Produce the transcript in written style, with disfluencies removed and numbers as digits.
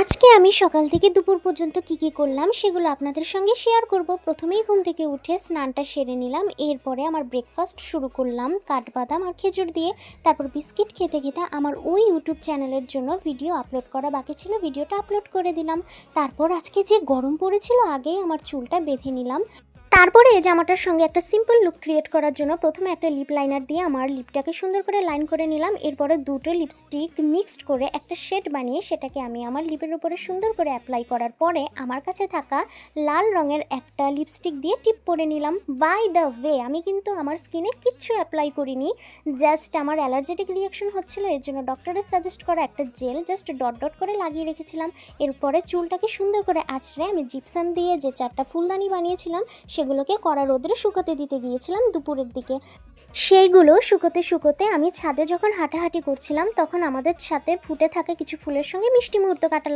আজকে আমি সকাল থেকে দুপুর পর্যন্ত কি করলাম সেগুলো আপনাদের সঙ্গে শেয়ার করব। প্রথমেই ঘুম থেকে উঠে স্নানটা সেরে নিলাম, এরপরে আমার ব্রেকফাস্ট শুরু করলাম কাঠবাদাম আর খেজুর দিয়ে। তারপর বিস্কিট খেতে খেতে আমার ওই ইউটিউব চ্যানেলের জন্য ভিডিও আপলোড করা বাকি ছিল, ভিডিওটা আপলোড করে দিলাম। তারপর আজকে যে গরম পড়েছিল, আগেই আমার চুলটা বেঁধে নিলাম। তারপরে এই জামাটার সঙ্গে একটা সিম্পল লুক ক্রিয়েট করার জন্য প্রথমে একটা লিপ লাইনার দিয়ে আমার লিপটাকে সুন্দর করে লাইন করে নিলাম। এরপরে দুটো লিপস্টিক মিক্সড করে একটা শেড বানিয়ে সেটাকে আমি আমার লিপের উপরে সুন্দর করে অ্যাপ্লাই করার পরে আমার কাছে থাকা লাল রঙের একটা লিপস্টিক দিয়ে টিপ করে নিলাম। বাই দ্য ওয়ে, আমি কিন্তু আমার স্কিনে কিচ্ছু অ্যাপ্লাই করিনি, জাস্ট আমার অ্যালার্জেটিক রিয়াকশন হচ্ছিল, এর জন্য ডক্টরের সাজেস্ট করা একটা জেল জাস্ট ডট ডট করে লাগিয়ে রেখেছিলাম। এরপরে চুলটাকে সুন্দর করে আঁচড়ে আমি জিপসাম দিয়ে যে 4টা ফুলদানি বানিয়েছিলাম সেগুলোকে কড়া রোদে শুকাতে দিতে গিয়েছিলাম দুপুরের দিকে। সেইগুলো শুকোতে শুকোতে আমি ছাদে যখন হাঁটাহাঁটি করছিলাম তখন আমাদের ছাদে ফুটে থাকা কিছু ফুলের সঙ্গে মিষ্টি মুহূর্ত কাটালাম।